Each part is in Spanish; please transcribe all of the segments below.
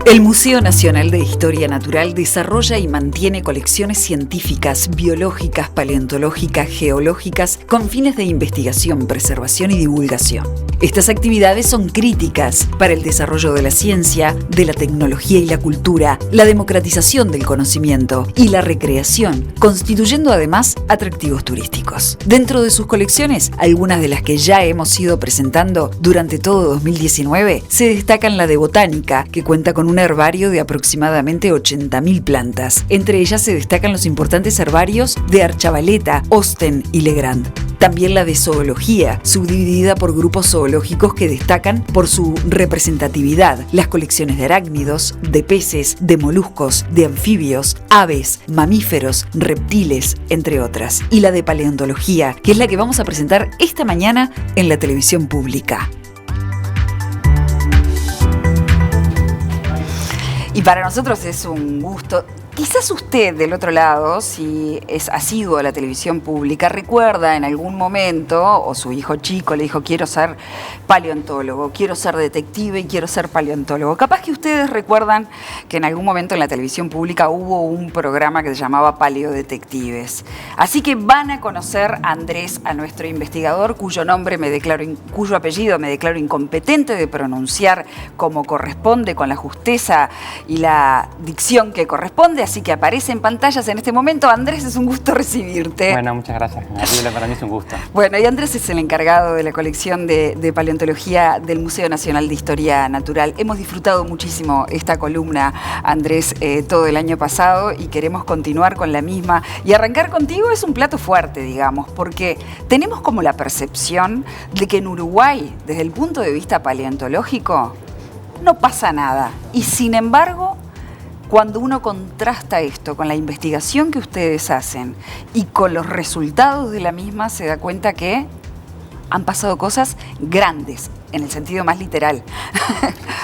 El Museo Nacional de Historia Natural desarrolla y mantiene colecciones científicas, biológicas, paleontológicas, geológicas, con fines de investigación, preservación y divulgación. Estas actividades son críticas para el desarrollo de la ciencia, de la tecnología y la cultura, la democratización del conocimiento y la recreación, constituyendo además atractivos turísticos. Dentro de sus colecciones, algunas de las que ya hemos ido presentando durante todo 2019, se destacan la de botánica, que cuenta con un herbario de aproximadamente 80.000 plantas. Entre ellas se destacan los importantes herbarios de Archavaleta, Osten y Legrand. También la de zoología, subdividida por grupos zoológicos que destacan por su representatividad, las colecciones de arácnidos, de peces, de moluscos, de anfibios, aves, mamíferos, reptiles, entre otras. Y la de paleontología, que es la que vamos a presentar esta mañana en la televisión pública. Y para nosotros es un gusto. Quizás usted del otro lado, si es asiduo a la televisión pública, recuerda en algún momento, o su hijo chico le dijo, quiero ser paleontólogo, quiero ser detective y quiero ser paleontólogo. Capaz que ustedes recuerdan que en algún momento en la televisión pública hubo un programa que se llamaba Paleodetectives. Así que van a conocer a Andrés, a nuestro investigador, cuyo apellido me declaro incompetente de pronunciar como corresponde, con la justeza y la dicción que corresponde. Así que aparece en pantallas en este momento. Andrés, es un gusto recibirte. Bueno, muchas gracias. Para mí es un gusto. Bueno, y Andrés es el encargado de la colección de paleontología del Museo Nacional de Historia Natural. Hemos disfrutado muchísimo esta columna, Andrés, todo el año pasado y queremos continuar con la misma. Y arrancar contigo es un plato fuerte, digamos, porque tenemos como la percepción de que en Uruguay, desde el punto de vista paleontológico, no pasa nada. Y sin embargo, cuando uno contrasta esto con la investigación que ustedes hacen y con los resultados de la misma, se da cuenta que han pasado cosas grandes, en el sentido más literal,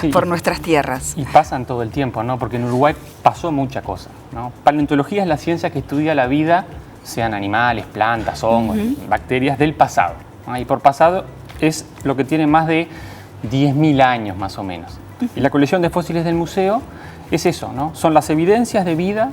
sí, por nuestras tierras. Y pasan todo el tiempo, ¿no? Porque en Uruguay pasó mucha cosa, ¿no? Paleontología es la ciencia que estudia la vida, sean animales, plantas, hongos, bacterias, del pasado, ¿no? Y por pasado es lo que tiene más de 10.000 años, más o menos. Y la colección de fósiles del museo es eso, ¿no? Son las evidencias de vida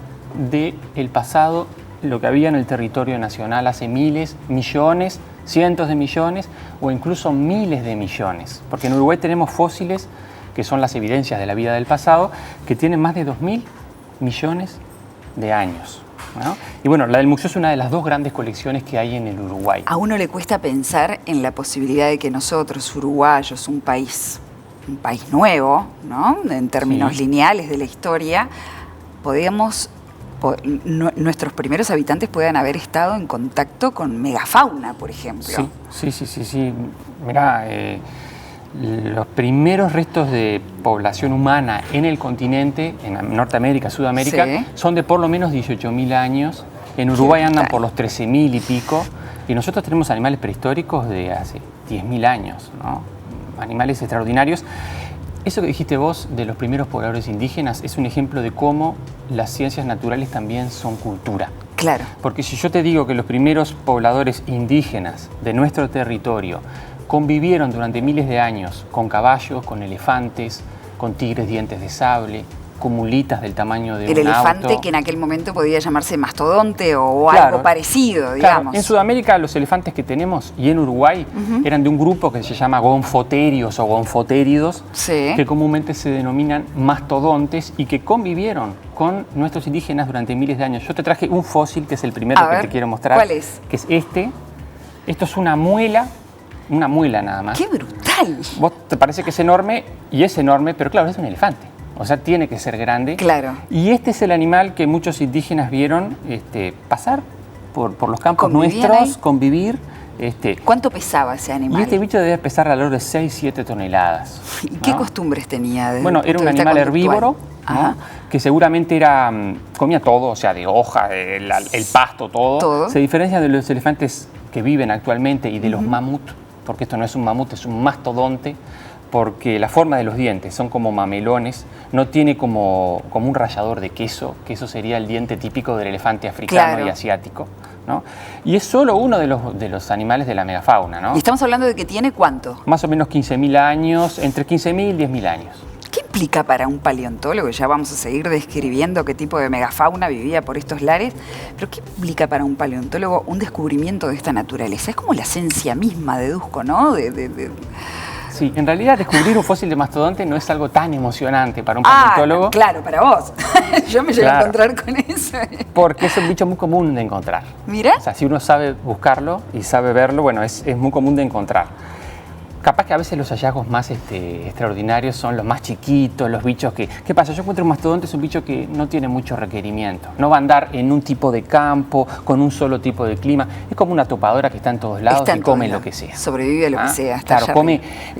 del pasado, lo que había en el territorio nacional hace miles, millones, cientos de millones o incluso miles de millones. Porque en Uruguay tenemos fósiles que son las evidencias de la vida del pasado que tienen más de 2.000 millones de años, ¿no? Y bueno, la del museo es una de las dos grandes colecciones que hay en el Uruguay. A uno le cuesta pensar en la posibilidad de que nosotros, uruguayos, un país nuevo, ¿no? En términos lineales de la historia, nuestros primeros habitantes puedan haber estado en contacto con megafauna, por ejemplo. Sí. Mirá, los primeros restos de población humana en el continente, en Norteamérica, Sudamérica, son de por lo menos 18.000 años. En Uruguay andan por los 13.000 y pico. Y nosotros tenemos animales prehistóricos de hace 10.000 años, ¿no? Animales extraordinarios. Eso que dijiste vos de los primeros pobladores indígenas es un ejemplo de cómo las ciencias naturales también son cultura. Claro. Porque si yo te digo que los primeros pobladores indígenas de nuestro territorio convivieron durante miles de años con caballos, con elefantes, con tigres dientes de sable, con mulitas del tamaño de un auto. El elefante que en aquel momento podía llamarse mastodonte o algo parecido, digamos. Claro. En Sudamérica los elefantes que tenemos y en Uruguay eran de un grupo que se llama gonfoterios o gonfotéridos, que comúnmente se denominan mastodontes y que convivieron con nuestros indígenas durante miles de años. Yo te traje un fósil que es el primero que te quiero mostrar. ¿Cuál es? Que es este. Esto es una muela nada más. ¡Qué brutal! Vos te parece que es enorme y es enorme, pero claro, es un elefante. O sea, tiene que ser grande. Claro. Y este es el animal que muchos indígenas vieron pasar por los campos nuestros, convivir. ¿Cuánto pesaba ese animal? Y este bicho debe pesar alrededor de 6-7 toneladas. ¿Y qué costumbres tenía? Bueno, era un animal herbívoro, ¿no? Que seguramente comía todo, o sea, de hoja, el pasto, todo. Se diferencia de los elefantes que viven actualmente y de los mamut, porque esto no es un mamut, es un mastodonte. Porque la forma de los dientes son como mamelones, no tiene como un rallador de queso, que eso sería el diente típico del elefante africano y asiático, ¿no? Y es solo uno de los animales de la megafauna, ¿no? ¿Y estamos hablando de que tiene cuánto? Más o menos 15.000 años, entre 15.000 y 10.000 años. ¿Qué implica para un paleontólogo? Ya vamos a seguir describiendo qué tipo de megafauna vivía por estos lares, pero ¿qué implica para un paleontólogo un descubrimiento de esta naturaleza? Es como la esencia misma, deduzco, ¿no? Sí, en realidad descubrir un fósil de mastodonte no es algo tan emocionante para un paleontólogo. Claro, para vos. Yo me llegué a encontrar con eso. Porque es un bicho muy común de encontrar. Mira. O sea, si uno sabe buscarlo y sabe verlo, bueno, es muy común de encontrar. Capaz que a veces los hallazgos más extraordinarios son los más chiquitos, los bichos que... ¿Qué pasa? Yo encuentro un mastodonte, es un bicho que no tiene mucho requerimiento. No va a andar en un tipo de campo, con un solo tipo de clima. Es como una topadora que está en todos lados y come lo que sea. Sobrevive a lo que sea. Claro, come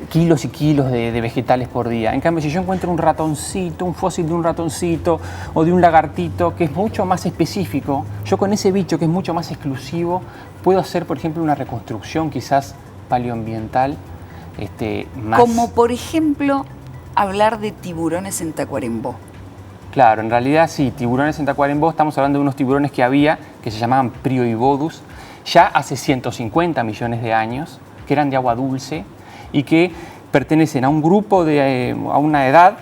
kilos y kilos de vegetales por día. En cambio, si yo encuentro un ratoncito, un fósil de un ratoncito o de un lagartito que es mucho más específico, yo con ese bicho que es mucho más exclusivo, puedo hacer, por ejemplo, una reconstrucción quizás paleoambiental. Como por ejemplo hablar de tiburones en Tacuarembó. Claro, en realidad sí, tiburones en Tacuarembó, estamos hablando de unos tiburones que había, que se llamaban Prioibodus, ya hace 150 millones de años, que eran de agua dulce y que pertenecen a un grupo, a una edad,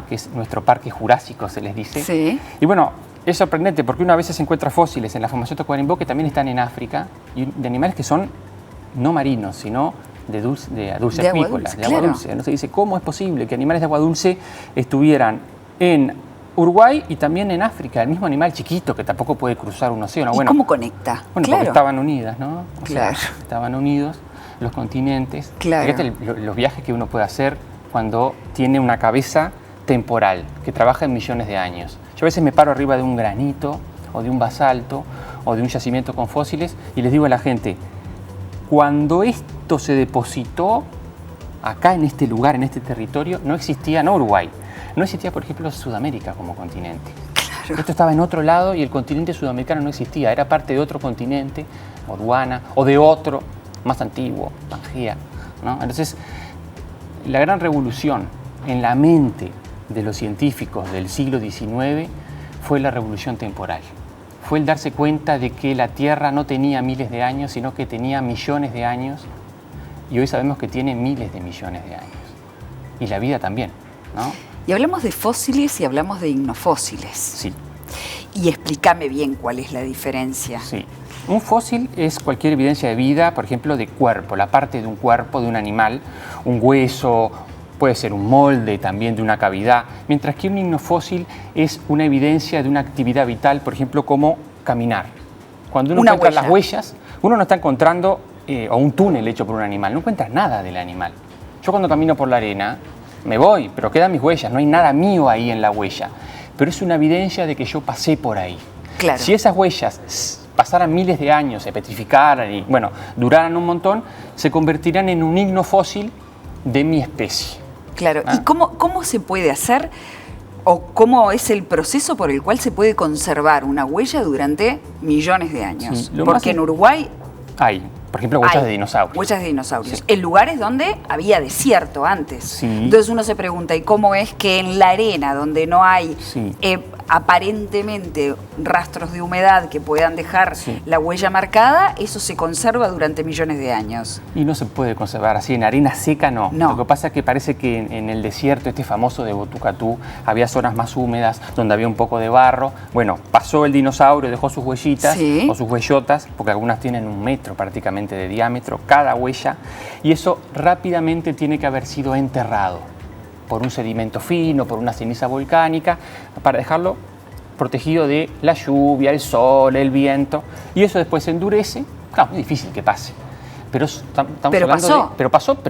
que es nuestro parque jurásico, se les dice. Sí. Y bueno, es sorprendente porque una vez se encuentra fósiles en la Formación Tacuarembó que también están en África, y de animales que son no marinos, sino de dulce acuícola, de agua dulce. No se dice cómo es posible que animales de agua dulce estuvieran en Uruguay y también en África, el mismo animal chiquito que tampoco puede cruzar un océano. ¿Y cómo conecta? Bueno, porque estaban unidas, ¿no? O sea, estaban unidos los continentes. Claro. Fíjate los viajes que uno puede hacer cuando tiene una cabeza temporal, que trabaja en millones de años. Yo a veces me paro arriba de un granito, o de un basalto, o de un yacimiento con fósiles, y les digo a la gente, cuando esto se depositó acá en este lugar, en este territorio, no existía, no Uruguay, no existía, por ejemplo, Sudamérica como continente. Claro. Esto estaba en otro lado y el continente sudamericano no existía, era parte de otro continente, Gondwana, o de otro, más antiguo, Pangea, ¿no? Entonces, la gran revolución en la mente de los científicos del siglo XIX fue la revolución temporal. Fue el darse cuenta de que la Tierra no tenía miles de años, sino que tenía millones de años, y hoy sabemos que tiene miles de millones de años. Y la vida también, ¿no? Y hablamos de fósiles y hablamos de ignofósiles. Sí. Y explícame bien cuál es la diferencia. Sí. Un fósil es cualquier evidencia de vida, por ejemplo, de cuerpo, la parte de un cuerpo de un animal, un hueso, puede ser un molde también de una cavidad, mientras que un ignofósil es una evidencia de una actividad vital, por ejemplo, como caminar. Cuando uno encuentra las huellas, uno no está encontrando o un túnel hecho por un animal, no encuentras nada del animal. Yo cuando camino por la arena, me voy, pero quedan mis huellas, no hay nada mío ahí en la huella, pero es una evidencia de que yo pasé por ahí. Claro. Si esas huellas pasaran miles de años, se petrificaran y, bueno, duraran un montón, se convertirán en un ignofósil de mi especie. Claro, ¿y cómo se puede hacer o cómo es el proceso por el cual se puede conservar una huella durante millones de años? Sí, porque en Uruguay hay, por ejemplo, huellas de dinosaurios. Huellas de dinosaurios. Sí. En lugares donde había desierto antes. Sí. Entonces uno se pregunta, ¿y cómo es que en la arena, donde no hay aparentemente rastros de humedad que puedan dejar la huella marcada, eso se conserva durante millones de años? Y no se puede conservar así, en arena seca no. Lo que pasa es que parece que en el desierto este famoso de Botucatú había zonas más húmedas donde había un poco de barro. Bueno, pasó el dinosaurio, dejó sus huellitas o sus huellotas, porque algunas tienen 1 metro prácticamente de diámetro cada huella, y eso rápidamente tiene que haber sido enterrado por un sedimento fino, por una ceniza volcánica, para dejarlo protegido de la lluvia, el sol, el viento, y eso después se endurece. Claro, es muy difícil que pase, pero pasó.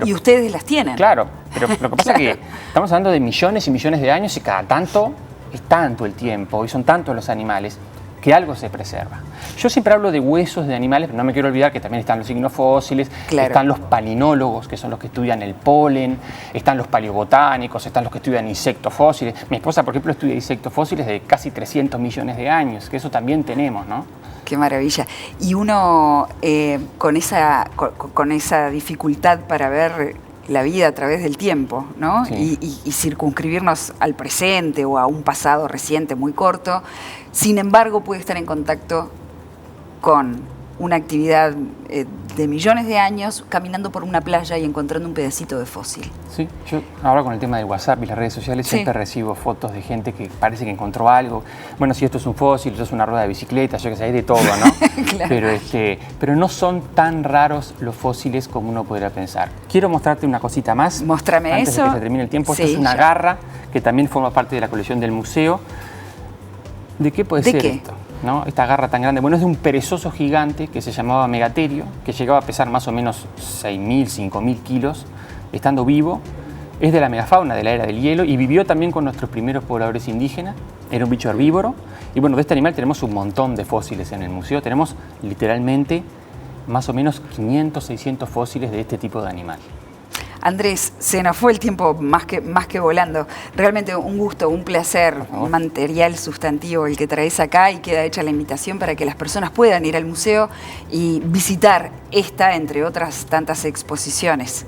Y ustedes las tienen. Claro, pero lo que pasa es que estamos hablando de millones y millones de años y cada tanto es tanto el tiempo y son tantos los animales que algo se preserva. Yo siempre hablo de huesos de animales, pero no me quiero olvidar que también están los ignofósiles, están los palinólogos, que son los que estudian el polen, están los paleobotánicos, están los que estudian insectos fósiles. Mi esposa, por ejemplo, estudia insectos fósiles de casi 300 millones de años, que eso también tenemos, ¿no? Qué maravilla. Y uno con esa dificultad para ver la vida a través del tiempo, ¿no? Sí. Y circunscribirnos al presente o a un pasado reciente muy corto, sin embargo puede estar en contacto con una actividad de millones de años caminando por una playa y encontrando un pedacito de fósil. Sí, yo ahora con el tema del WhatsApp y las redes sociales siempre recibo fotos de gente que parece que encontró algo. Bueno, si esto es un fósil, esto es una rueda de bicicleta, yo qué sé, hay de todo, ¿no? Claro. Pero no son tan raros los fósiles como uno podría pensar. Quiero mostrarte una cosita más. Móstrame antes eso. de que se termine el tiempo. Esto es una garra que también forma parte de la colección del museo. ¿De qué puede ser esto? ¿No? Esta garra tan grande, bueno, es de un perezoso gigante que se llamaba Megaterio, que llegaba a pesar más o menos 6.000, 5.000 kilos, estando vivo. Es de la megafauna de la era del hielo y vivió también con nuestros primeros pobladores indígenas. Era un bicho herbívoro. Y bueno, de este animal tenemos un montón de fósiles en el museo. Tenemos literalmente más o menos 500, 600 fósiles de este tipo de animal. Andrés, se nos fue el tiempo más que volando. Realmente un gusto, un placer, un material sustantivo el que traes acá, y queda hecha la invitación para que las personas puedan ir al museo y visitar esta, entre otras tantas exposiciones.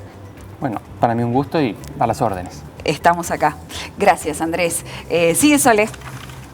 Bueno, para mí un gusto y a las órdenes. Estamos acá. Gracias, Andrés. Sigue, Sole.